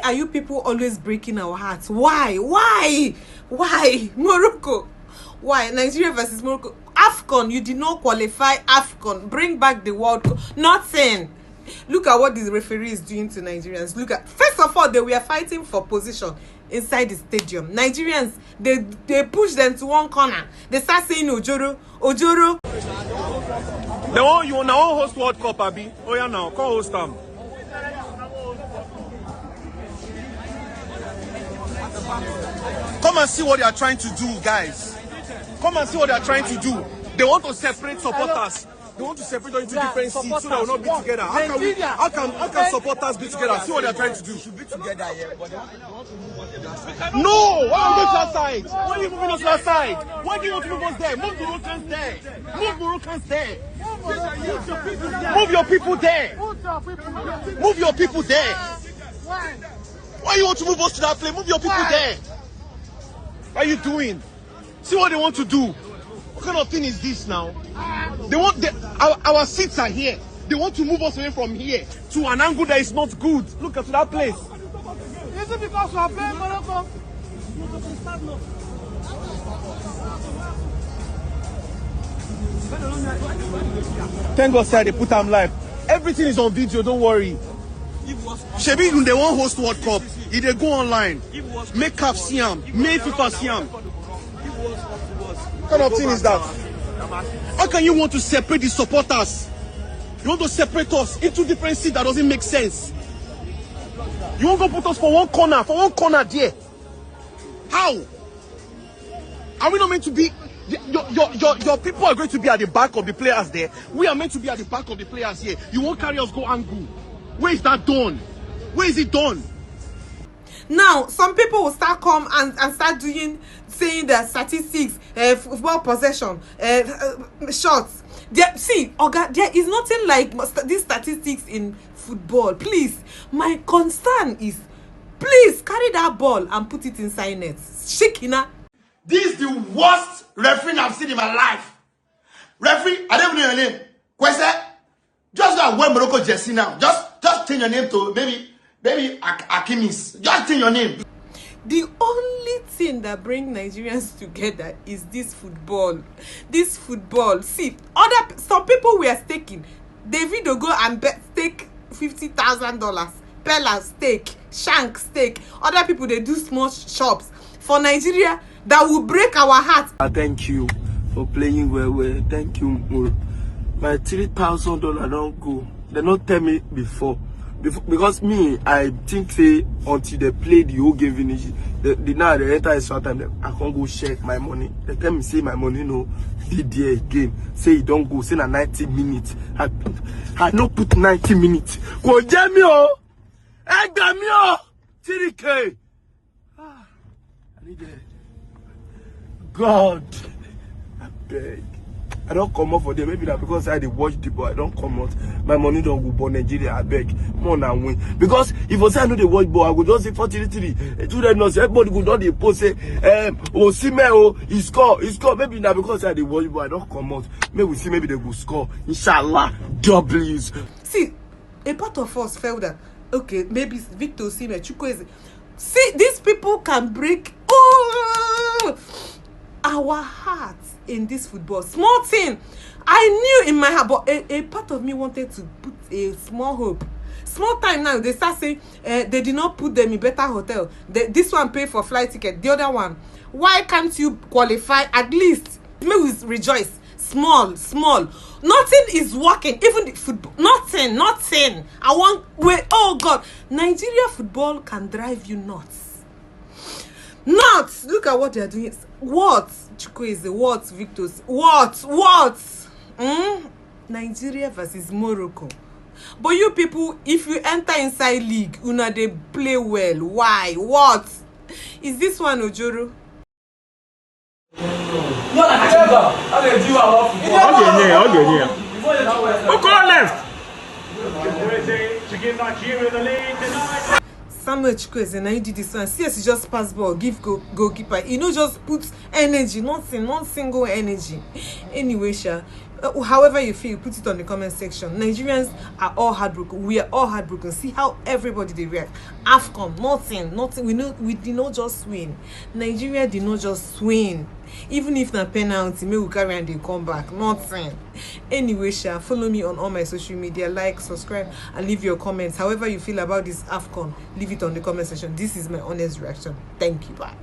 are you people always breaking our hearts? Why? Morocco? Why? Nigeria versus Morocco. AFCON, you did not qualify AFCON. Bring back the World Cup. Nothing. Look at what the referee is doing to Nigerians. Look at, first of all, they were fighting for position inside the stadium. Nigerians, they push them to one corner. They start saying Ojoro. They want you now host World Cup, Abi. Oh yeah, now come host them. Come and see what they are trying to do, guys. Come and see what they are trying to do. They want to separate supporters. They want to separate them into different seats so they will not be together. How can supporters be together? See what they are trying to do. Should be together here. No! Why are you going to that side? Why are you moving us to that side? Why do you want to move us there? Move Moroccans there. Move Moroccans there. Move your people there. Move your people there. Why you want to move us to that place? Move your people there. What are you doing? See what they want to do. What kind of thing is this now? They want our seats are here. They want to move us away from here to an angle that is not good. Look at that place. Is it because we are playing Morocco? Thank God, sir, they put them live. Everything is on video, don't worry. Shebi, they won't host World Cup. If they go online, make CAF Siam, make FIFA Siam. What kind of thing is that? How can you want to separate the supporters? You want to separate us into different seats that doesn't make sense. You want to put us for one corner there. How? Are we not meant to be? Your people are going to be at the back of the players there. We are meant to be at the back of the players here. You won't carry us go angle. Where is that done? Where is it done? Now, some people will start and start saying the statistics, football possession, shots. There is nothing like these statistics in football. Please, my concern is, please carry that ball and put it inside net. Shikina. This is the worst referee I've seen in my life. Referee, I don't even know your name. Kwese, just go and wear Morocco jersey now. Just change your name to maybe Akimis. Just change your name. The only thing that brings Nigerians together is this football. This football. See, some people were staking. David will go and stake $50,000. Pella stake, Shank stake. Other people, they do small shops. For Nigeria, that will break our hearts. Thank you for playing well. Thank you. My $3,000 don't go. They not tell me before because me, I think say until they play the whole game finish, now the enter is short time. I can't go check my money. They tell me say my money no be there again. Say it don't go. Say na 90 minutes. I no put 90 minutes. Go jam me oh. I got me oh. 3K. I need it. God, I beg. I don't come out for them. Maybe that because I watch the ball, I don't come out. My money don't go for Nigeria. I beg more than win. Because if I say I know the watch ball, I would just say 43. To them, everybody would not the post say, he score. Maybe now because I watch ball, I don't come out. Maybe we see maybe they will score. Inshallah, W's. See, a part of us felt that okay, maybe Victor Osimhen, Chukwueze. See, these people can break our hearts in this football. Small thing. I knew in my heart, but a part of me wanted to put a small hope. Small time now, they start saying they did not put them in better hotel. This one pay for flight ticket, the other one. Why can't you qualify at least? May we rejoice. Small. Nothing is working. Even the football. Nothing. I want. Wait. Oh God. Nigeria football can drive you nuts. Nuts. Look at what they are doing. What? Chukwueze. What? Victor's. What? Nigeria versus Morocco. But you people, if you enter inside league, they play well. Why? What? Is this one Ojoro? Who called left? To give Nigeria the lead tonight. Samuel Chukwueze, now you did this one. CS you just pass ball, give goalkeeper. You know, just put energy, not single energy. Anyway, Sha, However you feel, put it on the comment section. Nigerians are all heartbroken. We are all heartbroken. See how everybody they react. AFCON, nothing. We did not just win. Nigeria did not just win. Even if na penalty, may we carry and they come back. Nothing. Anyway, follow me on all my social media. Like, subscribe, and leave your comments. However you feel about this AFCON, leave it on the comment section. This is my honest reaction. Thank you. Bye.